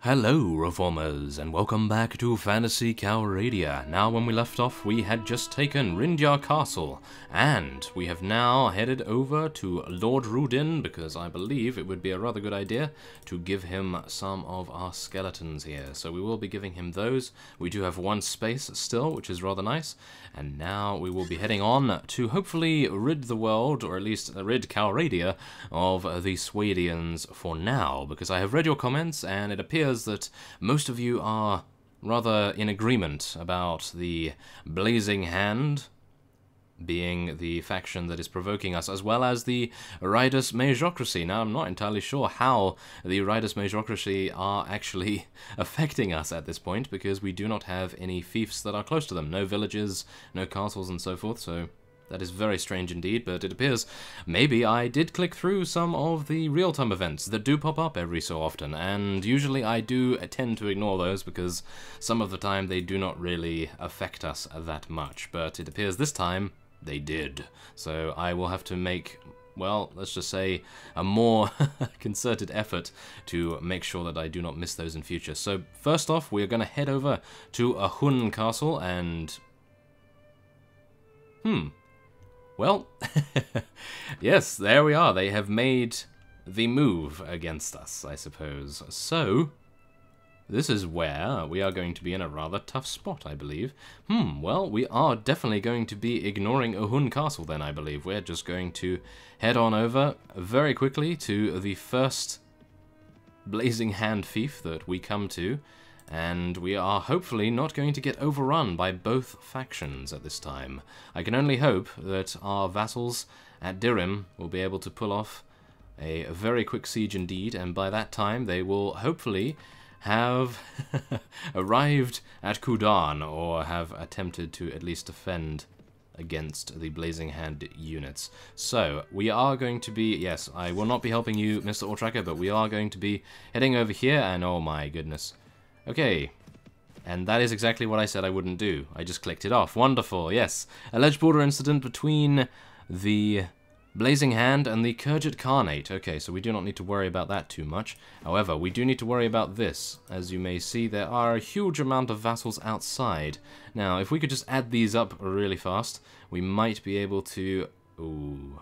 Hello, Reformers, and welcome back to Phantasy Calradia. Now, when we left off, we had just taken Rindjar Castle, and we have now headed over to Lord Rudin, because I believe it would be a rather good idea to give him some of our skeletons here. So we will be giving him those. We do have one space still, which is rather nice, and now we will be heading on to hopefully rid the world, or at least rid Calradia, of the Swadians for now, because I have read your comments, and it appears that most of you are rather in agreement about the Blazing Hand being the faction that is provoking us, as well as the Riders Magocracy. Now, I'm not entirely sure how the Riders Magocracy are actually affecting us at this point, because we do not have any fiefs that are close to them. No villages, no castles, and so forth, so that is very strange indeed, but it appears maybe I did click through some of the real-time events that do pop up every so often, and usually I do tend to ignore those because some of the time they do not really affect us that much, but it appears this time they did. So I will have to make, well, let's just say, a more concerted effort to make sure that I do not miss those in future. So first off, we are going to head over to Ahun Castle and... Well, yes, there we are. They have made the move against us, I suppose. So, this is where we are going to be in a rather tough spot, I believe. Well, we are definitely going to be ignoring Ahun Castle then, I believe. We're just going to head on over very quickly to the first Blazing Hand fief that we come to, and we are hopefully not going to get overrun by both factions at this time. I can only hope that our vassals at Dirim will be able to pull off a very quick siege indeed, and by that time they will hopefully have arrived at Kudan, or have attempted to at least defend against the Blazing Hand units. So, we are going to be, yes, I will not be helping you, Mr. Ortracker, but we are going to be heading over here, and oh my goodness. Okay, and that is exactly what I said I wouldn't do. I just clicked it off. Wonderful, yes. Alleged border incident between the Blazing Hand and the Kurjat Khanate. Okay, so we do not need to worry about that too much. However, we do need to worry about this. As you may see, there are a huge amount of vassals outside. Now, if we could just add these up really fast, we might be able to... Ooh...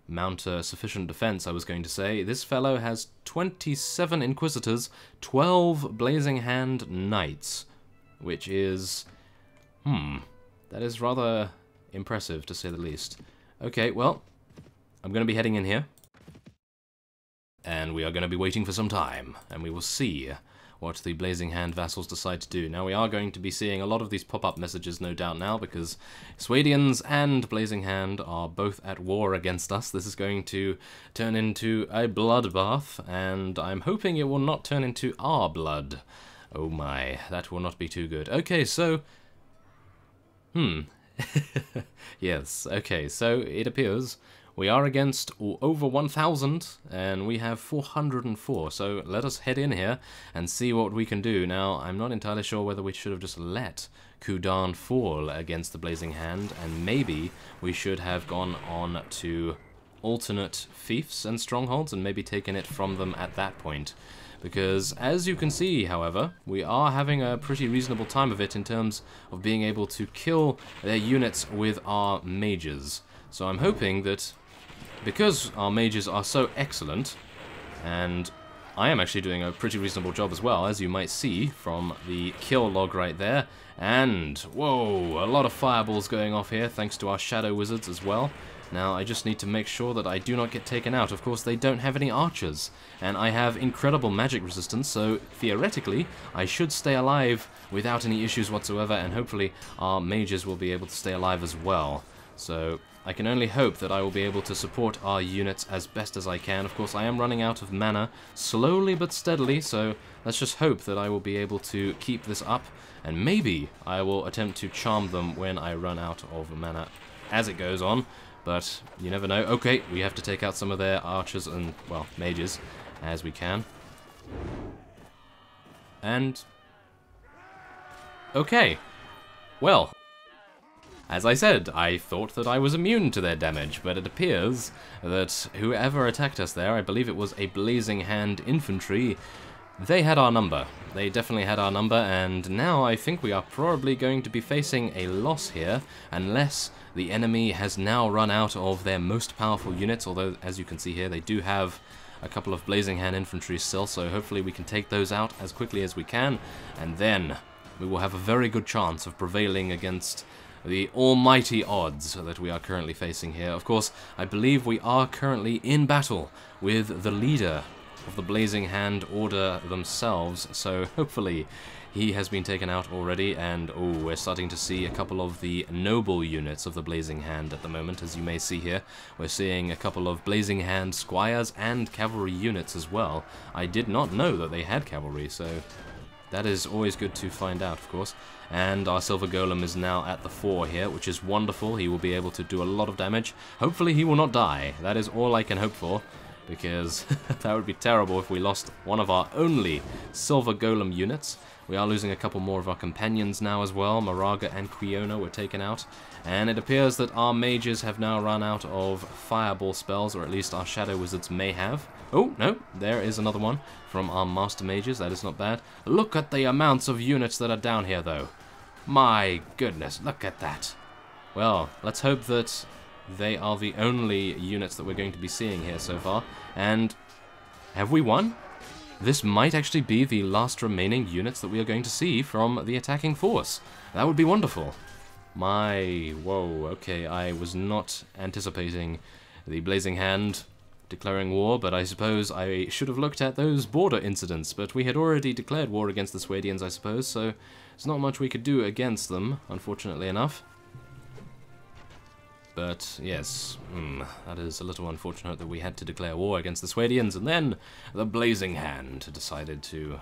mount a sufficient defense, I was going to say. This fellow has 27 Inquisitors, 12 Blazing Hand Knights, which is... that is rather impressive, to say the least. Okay, well, I'm going to be heading in here, and we are going to be waiting for some time, and we will see what the Blazing Hand vassals decide to do. Now, we are going to be seeing a lot of these pop-up messages, no doubt now, because Swadians and Blazing Hand are both at war against us. This is going to turn into a bloodbath, and I'm hoping it will not turn into our blood. Oh my, that will not be too good. Okay, so... yes, okay, so it appears we are against over 1,000, and we have 404, so let us head in here and see what we can do. Now, I'm not entirely sure whether we should have just let Kudan fall against the Blazing Hand, and maybe we should have gone on to alternate fiefs and strongholds and maybe taken it from them at that point. Because, as you can see, however, we are having a pretty reasonable time of it in terms of being able to kill their units with our mages. So I'm hoping that, because our mages are so excellent, and I am actually doing a pretty reasonable job as well, as you might see from the kill log right there, and, whoa, a lot of fireballs going off here, thanks to our shadow wizards as well. Now, I just need to make sure that I do not get taken out. Of course, they don't have any archers, and I have incredible magic resistance, so theoretically, I should stay alive without any issues whatsoever, and hopefully our mages will be able to stay alive as well. So I can only hope that I will be able to support our units as best as I can. Of course, I am running out of mana, slowly but steadily, so let's just hope that I will be able to keep this up, and maybe I will attempt to charm them when I run out of mana as it goes on. But you never know. Okay, we have to take out some of their archers and, well, mages as we can. And... okay. Well, as I said, I thought that I was immune to their damage, but it appears that whoever attacked us there, I believe it was a Blazing Hand infantry, they had our number. They definitely had our number, and now I think we are probably going to be facing a loss here, unless the enemy has now run out of their most powerful units, although, as you can see here, they do have a couple of Blazing Hand infantry still, so hopefully we can take those out as quickly as we can, and then we will have a very good chance of prevailing against the almighty odds that we are currently facing here. Of course, I believe we are currently in battle with the leader of the Blazing Hand Order themselves, so hopefully he has been taken out already, and oh, we're starting to see a couple of the noble units of the Blazing Hand at the moment, as you may see here. We're seeing a couple of Blazing Hand squires and cavalry units as well. I did not know that they had cavalry, so that is always good to find out, of course. And our Silver Golem is now at the 4 here, which is wonderful. He will be able to do a lot of damage. Hopefully he will not die. That is all I can hope for, because that would be terrible if we lost one of our only Silver Golem units. We are losing a couple more of our companions now as well. Moraga and Quiona were taken out. And it appears that our mages have now run out of fireball spells, or at least our shadow wizards may have. Oh, no, there is another one from our master mages. That is not bad. Look at the amounts of units that are down here, though. My goodness, look at that. Well, let's hope that they are the only units that we're going to be seeing here so far. And have we won? This might actually be the last remaining units that we are going to see from the attacking force. That would be wonderful. Whoa, okay, I was not anticipating the Blazing Hand declaring war, but I suppose I should have looked at those border incidents, but we had already declared war against the Swadians, I suppose, so there's not much we could do against them, unfortunately enough. But, yes, that is a little unfortunate that we had to declare war against the Swadians, and then the Blazing Hand decided to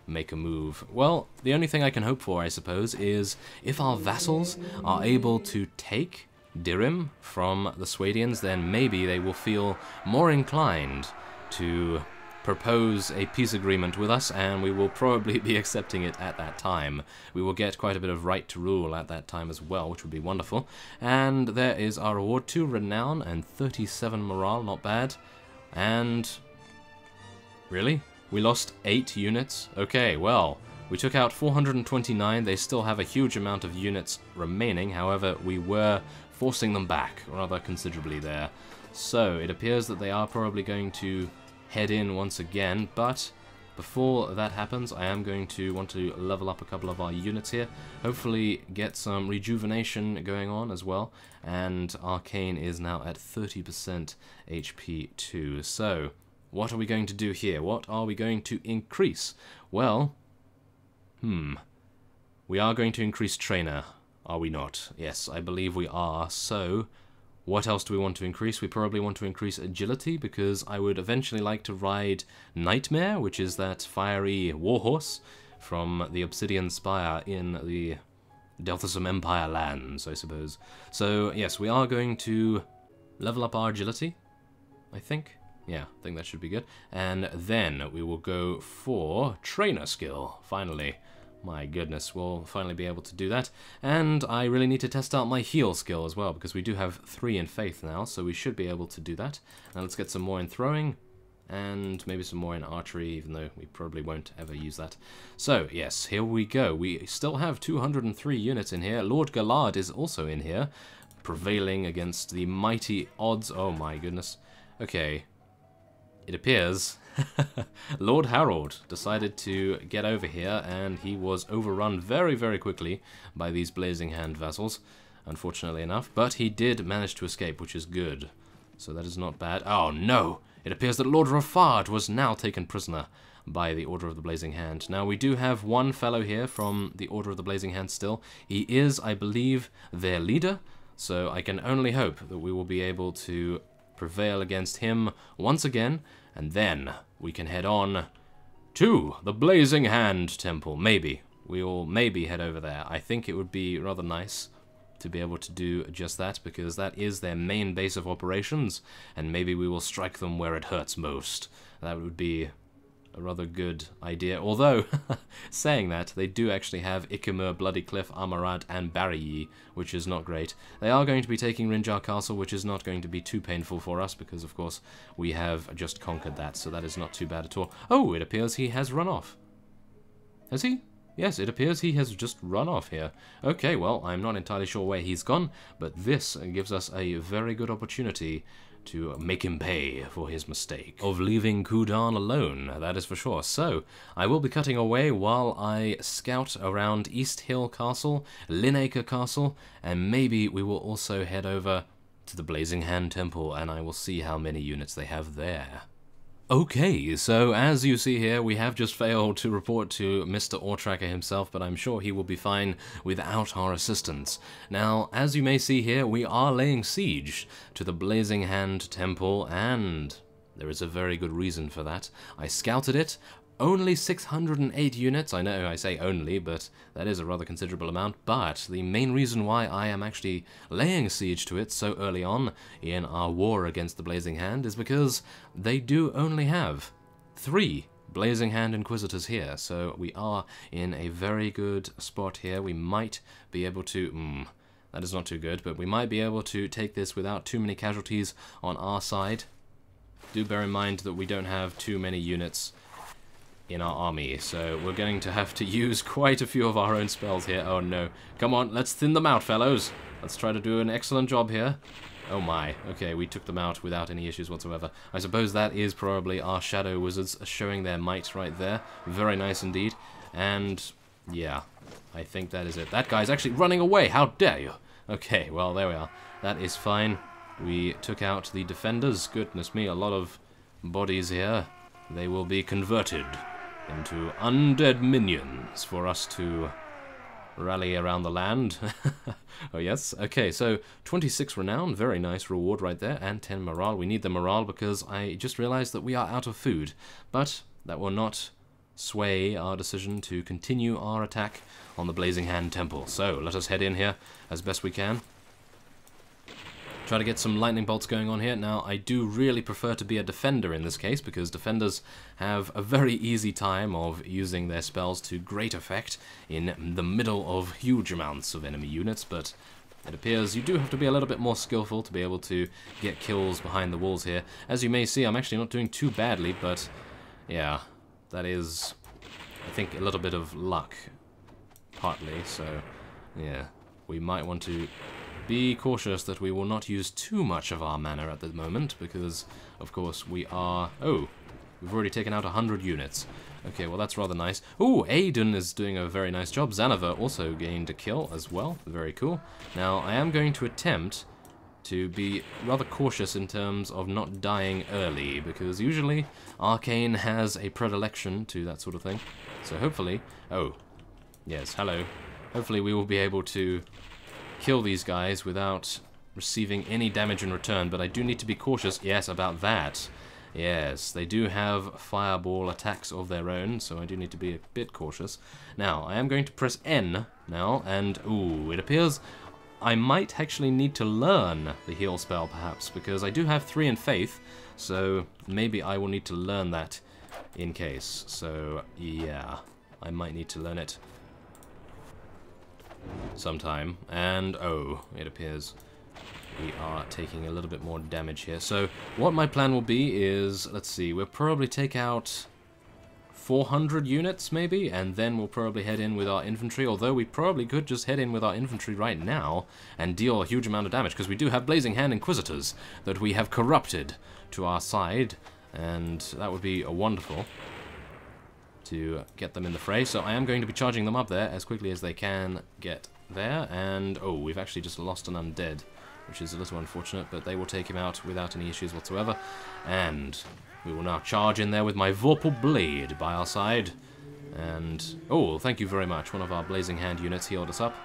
make a move. Well, the only thing I can hope for, I suppose, is if our vassals are able to take Dirim from the Swadians, then maybe they will feel more inclined to propose a peace agreement with us, and we will probably be accepting it at that time. We will get quite a bit of right to rule at that time as well, which would be wonderful. And there is our reward, 2 renown and 37 morale, not bad. And really? We lost 8 units? Okay, well, we took out 429. They still have a huge amount of units remaining. However, we were forcing them back rather considerably there. So it appears that they are probably going to head in once again, but before that happens, I am going to want to level up a couple of our units here, hopefully get some rejuvenation going on as well, and Arkane is now at 30% HP too. So what are we going to do here? What are we going to increase? Well, we are going to increase trainer, are we not? Yes, I believe we are. So what else do we want to increase? We probably want to increase agility, because I would eventually like to ride Nightmare, which is that fiery warhorse from the Obsidian Spire in the Delthasum Empire lands, I suppose. So yes, we are going to level up our agility, I think. Yeah, I think that should be good. And then we will go for trainer skill, finally. My goodness, we'll finally be able to do that. And I really need to test out my heal skill as well, because we do have 3 in faith now, so we should be able to do that. Now let's get some more in throwing, and maybe some more in archery, even though we probably won't ever use that. So, yes, here we go. We still have 203 units in here. Lord Galard is also in here, prevailing against the mighty odds. Oh my goodness. Okay, it appears Lord Harold decided to get over here, and he was overrun very, very quickly by these Blazing Hand vassals, unfortunately enough, but he did manage to escape, which is good. So that is not bad. Oh no! It appears that Lord Rafard was now taken prisoner by the Order of the Blazing Hand. Now, we do have one fellow here from the Order of the Blazing Hand still. He is, I believe, their leader, so I can only hope that we will be able to prevail against him once again, and then we can head on to the Blazing Hand Temple. Maybe. We will maybe head over there. I think it would be rather nice to be able to do just that, because that is their main base of operations, and maybe we will strike them where it hurts most. That would be a rather good idea. Although, saying that, they do actually have Ikemur, Bloody Cliff, Amarad, and Barriyi, which is not great. They are going to be taking Rinjar Castle, which is not going to be too painful for us, because, of course, we have just conquered that, so that is not too bad at all. Oh, it appears he has run off. Has he? Yes, it appears he has just run off here. Okay, well, I'm not entirely sure where he's gone, but this gives us a very good opportunity to make him pay for his mistake of leaving Kudan alone, that is for sure. So, I will be cutting away while I scout around East Hill Castle, Linacre Castle, and maybe we will also head over to the Blazing Hand Temple, and I will see how many units they have there. Okay, so as you see here, we have just failed to report to Mr. Ortracker himself, but I'm sure he will be fine without our assistance. Now, as you may see here, we are laying siege to the Blazing Hand Temple, and there is a very good reason for that. I scouted it. Only 608 units. I know I say only, but that is a rather considerable amount. But the main reason why I am actually laying siege to it so early on in our war against the Blazing Hand is because they do only have 3 Blazing Hand Inquisitors here. So we are in a very good spot here. We might be able to... that is not too good, but we might be able to take this without too many casualties on our side. Do bear in mind that we don't have too many units in our army, so we're going to have to use quite a few of our own spells here. Oh no. Come on, let's thin them out, fellows. Let's try to do an excellent job here. Oh my. Okay, we took them out without any issues whatsoever. I suppose that is probably our shadow wizards showing their might right there. Very nice indeed. And yeah, I think that is it. That guy's actually running away. How dare you? Okay, well, there we are. That is fine. We took out the defenders. Goodness me, a lot of bodies here. They will be converted into undead minions for us to rally around the land. Oh yes, okay, so 26 renown, very nice reward right there, and 10 morale. We need the morale because I just realized that we are out of food, but that will not sway our decision to continue our attack on the Blazing Hand Temple. So let us head in here as best we can. Try to get some lightning bolts going on here. Now, I do really prefer to be a defender in this case, because defenders have a very easy time of using their spells to great effect in the middle of huge amounts of enemy units, but it appears you do have to be a little bit more skillful to be able to get kills behind the walls here. As you may see, I'm actually not doing too badly, but yeah, that is, I think, a little bit of luck, partly, so yeah, we might want to be cautious that we will not use too much of our mana at the moment, because, of course, we are... Oh, we've already taken out 100 units. Okay, well, that's rather nice. Oh, Aiden is doing a very nice job. Xanavar also gained a kill as well. Very cool. Now, I am going to attempt to be rather cautious in terms of not dying early, because usually Arkane has a predilection to that sort of thing. So hopefully... Oh, yes, hello. Hopefully we will be able to kill these guys without receiving any damage in return, but I do need to be cautious, yes, about that. Yes, they do have fireball attacks of their own, so I do need to be a bit cautious. Now, I am going to press N now, and ooh, it appears I might actually need to learn the heal spell, perhaps, because I do have 3 in faith, so maybe I will need to learn that in case. So, yeah, I might need to learn it sometime. And oh, it appears we are taking a little bit more damage here. So what my plan will be is, let's see, we'll probably take out 400 units maybe, and then we'll probably head in with our infantry, although we probably could just head in with our infantry right now and deal a huge amount of damage, because we do have Blazing Hand Inquisitors that we have corrupted to our side, and that would be wonderful to get them in the fray. So I am going to be charging them up there as quickly as they can get there, and oh, we've actually just lost an undead, which is a little unfortunate, but they will take him out without any issues whatsoever. And we will now charge in there with my Vorpal Blade by our side. And oh, thank you very much. One of our Blazing Hand units healed us up,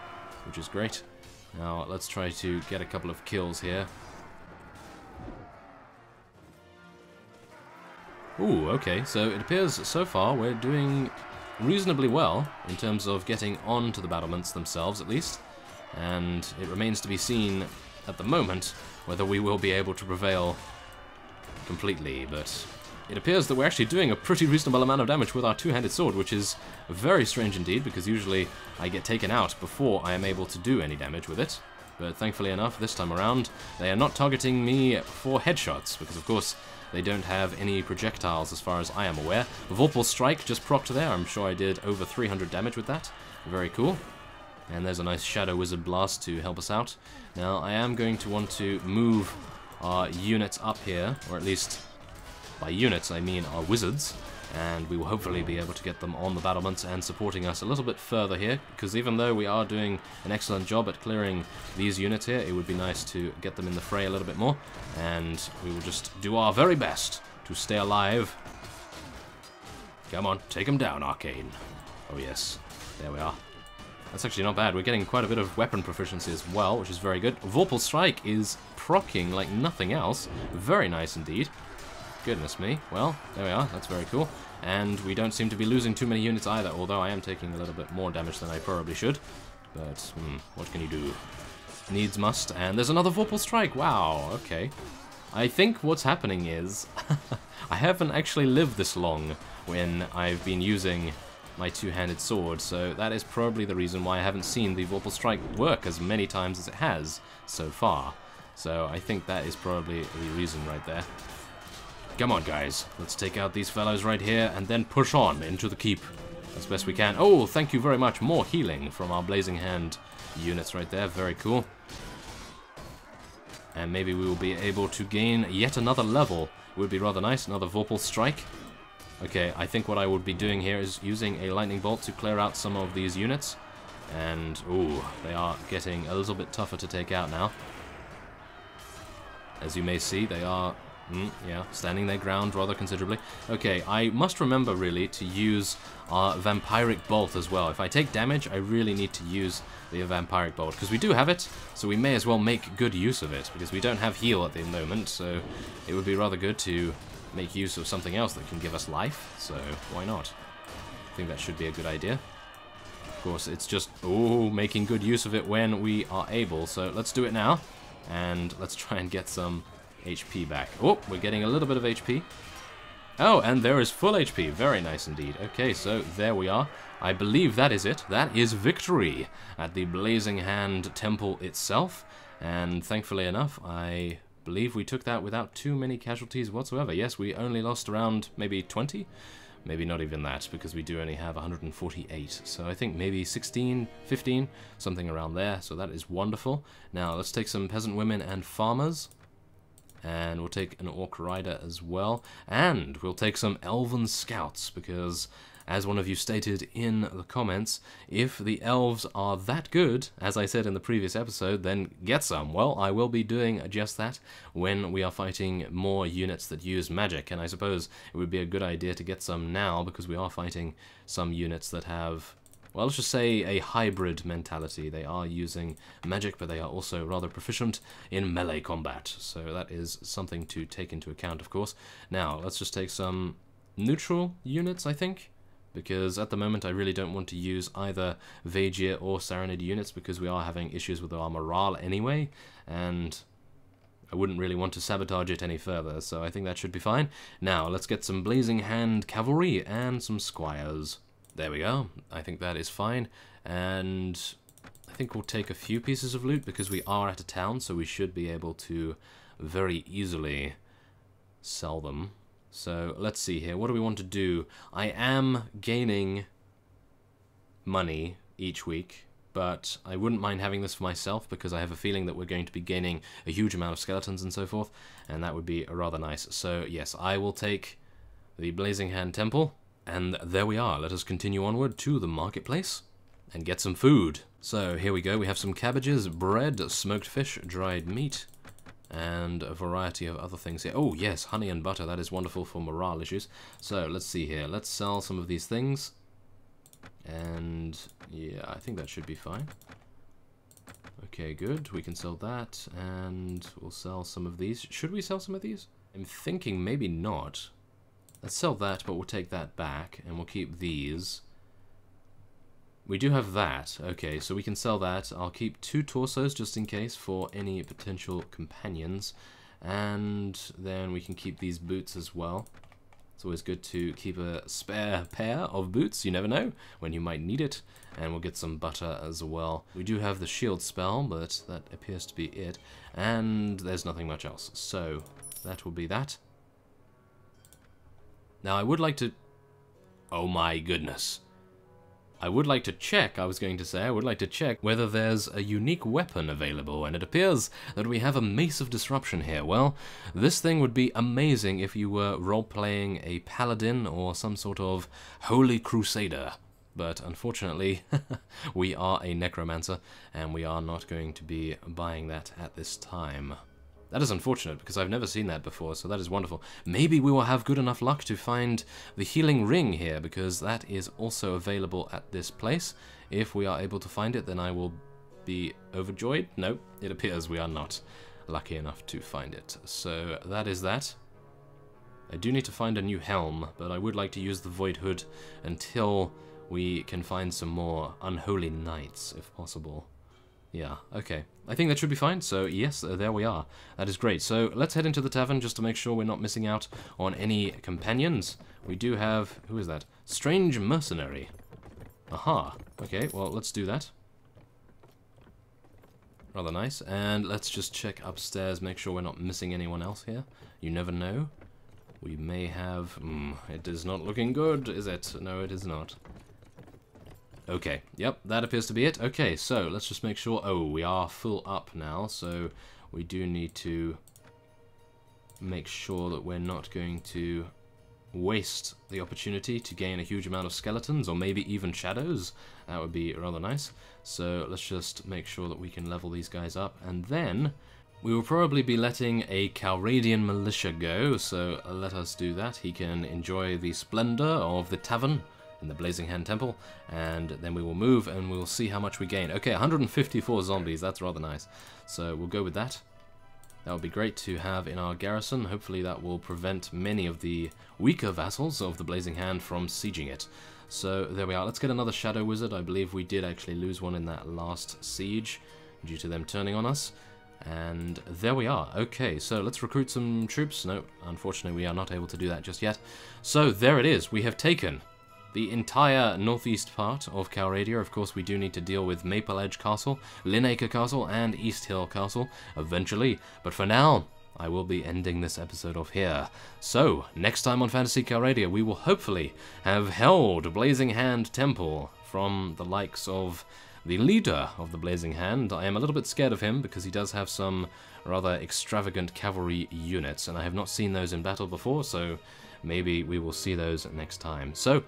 which is great. Now let's try to get a couple of kills here. Ooh, okay, so it appears so far we're doing reasonably well in terms of getting onto the battlements themselves, at least. And it remains to be seen at the moment whether we will be able to prevail completely, but it appears that we're actually doing a pretty reasonable amount of damage with our two-handed sword, which is very strange indeed, because usually I get taken out before I am able to do any damage with it. But thankfully enough, this time around, they are not targeting me for headshots, because of course they don't have any projectiles as far as I am aware. Vorpal Strike just procced there. I'm sure I did over 300 damage with that. Very cool. And there's a nice Shadow Wizard Blast to help us out. Now, I am going to want to move our units up here, or at least by units I mean our wizards, and we will hopefully be able to get them on the battlements and supporting us a little bit further here, because even though we are doing an excellent job at clearing these units here, it would be nice to get them in the fray a little bit more, and we will just do our very best to stay alive. Come on, take them down, Arkane. Oh yes, there we are. That's actually not bad. We're getting quite a bit of weapon proficiency as well, which is very good. Vorpal Strike is proccing like nothing else. Very nice indeed. Goodness me. Well, there we are. That's very cool. And we don't seem to be losing too many units either, although I am taking a little bit more damage than I probably should. But, what can you do? Needs must. And there's another Vorpal Strike. Wow, okay. I think what's happening is I haven't actually lived this long when I've been using my two-handed sword, so that is probably the reason why I haven't seen the Vorpal Strike work as many times as it has so far. So I think that is probably the reason right there. Come on, guys. Let's take out these fellows right here and then push on into the keep as best we can. Oh, thank you very much. More healing from our Blazing Hand units right there. Very cool. And maybe we will be able to gain yet another level. It would be rather nice. Another Vorpal Strike. Okay, I think what I would be doing here is using a lightning bolt to clear out some of these units. And, ooh, they are getting a little bit tougher to take out now. As you may see, they are, yeah, standing their ground rather considerably. Okay, I must remember, really, to use our Vampiric Bolt as well. If I take damage, I really need to use the Vampiric Bolt, because we do have it, so we may as well make good use of it, because we don't have heal at the moment, so it would be rather good to make use of something else that can give us life, so why not? I think that should be a good idea. Of course, it's just, making good use of it when we are able, so let's do it now, and let's try and get some HP back. Oh, we're getting a little bit of HP. Oh, and there is full HP. Very nice indeed. Okay, so there we are. I believe that is it. That is victory at the Blazing Hand Temple itself, and thankfully enough, I believe we took that without too many casualties whatsoever. Yes, we only lost around maybe 20, maybe not even that, because we do only have 148, so I think maybe 16, 15, something around there, so that is wonderful. Now let's take some peasant women and farmers, and we'll take an orc rider as well, and we'll take some elven scouts, because as one of you stated in the comments, if the elves are that good, as I said in the previous episode, then get some. Well, I will be doing just that when we are fighting more units that use magic, and I suppose it would be a good idea to get some now, because we are fighting some units that have, well, let's just say a hybrid mentality. They are using magic, but they are also rather proficient in melee combat, so that is something to take into account, of course. Now, let's just take some neutral units, I think, because at the moment I really don't want to use either Vaegir or Saranid units, because we are having issues with our morale anyway, and I wouldn't really want to sabotage it any further, so I think that should be fine. Now, let's get some Blazing Hand cavalry and some squires. There we go. I think that is fine, and I think we'll take a few pieces of loot, because we are at a town, so we should be able to very easily sell them. So let's see here. What do we want to do? I am gaining money each week, but I wouldn't mind having this for myself, because I have a feeling that we're going to be gaining a huge amount of skeletons and so forth, and that would be rather nice. So yes, I will take the Blazing Hand Temple, and there we are. Let us continue onward to the marketplace and get some food. So here we go. We have some cabbages, bread, smoked fish, dried meat, and a variety of other things here. Oh yes, honey and butter, that is wonderful for morale issues. So let's see here, let's sell some of these things, and yeah, I think that should be fine. Okay, good, we can sell that, and we'll sell some of these. Should we sell some of these? I'm thinking maybe not. Let's sell that, but we'll take that back, and we'll keep these. We do have that. Okay, so we can sell that. I'll keep 2 torsos just in case for any potential companions. And then we can keep these boots as well. It's always good to keep a spare pair of boots, you never know when you might need it. And we'll get some butter as well. We do have the shield spell, but that appears to be it. And there's nothing much else. So, that will be that. Now, I would like to... Oh my goodness. I would like to check, I would like to check whether there's a unique weapon available, and it appears that we have a Mace of Disruption here. Well, this thing would be amazing if you were role-playing a paladin or some sort of holy crusader. But unfortunately, we are a necromancer, and we are not going to be buying that at this time. That is unfortunate, because I've never seen that before, so that is wonderful. Maybe we will have good enough luck to find the healing ring here, because that is also available at this place. If we are able to find it, then I will be overjoyed. Nope, it appears we are not lucky enough to find it. So that is that. I do need to find a new helm, but I would like to use the Void Hood until we can find some more unholy knights, if possible. Yeah, okay. I think that should be fine, so yes, there we are. That is great. So let's head into the tavern just to make sure we're not missing out on any companions. We do have... who is that? Strange Mercenary. Aha. Okay, well, let's do that. Rather nice. And let's just check upstairs, make sure we're not missing anyone else here. You never know. We may have... it is not looking good, is it? No, it is not. Okay, yep, that appears to be it. Okay, so let's just make sure... oh, we are full up now, so we do need to make sure that we're not going to waste the opportunity to gain a huge amount of skeletons, or maybe even shadows. That would be rather nice. So let's just make sure that we can level these guys up, and then we will probably be letting a Calradian militia go, so let us do that. He can enjoy the splendor of the tavern in the Blazing Hand Temple, and then we will move and we'll see how much we gain. Okay, 154 zombies, that's rather nice. So we'll go with that. That would be great to have in our garrison. Hopefully that will prevent many of the weaker vassals of the Blazing Hand from sieging it. So there we are. Let's get another Shadow Wizard. I believe we did actually lose one in that last siege due to them turning on us. And there we are. Okay, so let's recruit some troops. No, unfortunately we are not able to do that just yet. So there it is. We have taken the entire northeast part of Calradia. Of course, we do need to deal with Maple Edge Castle, Linacre Castle, and East Hill Castle eventually. But for now, I will be ending this episode off here. So, next time on Phantasy Calradia, we will hopefully have held Blazing Hand Temple from the likes of the leader of the Blazing Hand. I am a little bit scared of him because he does have some rather extravagant cavalry units, and I have not seen those in battle before, so maybe we will see those next time. So,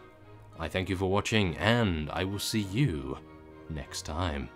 I thank you for watching, and I will see you next time.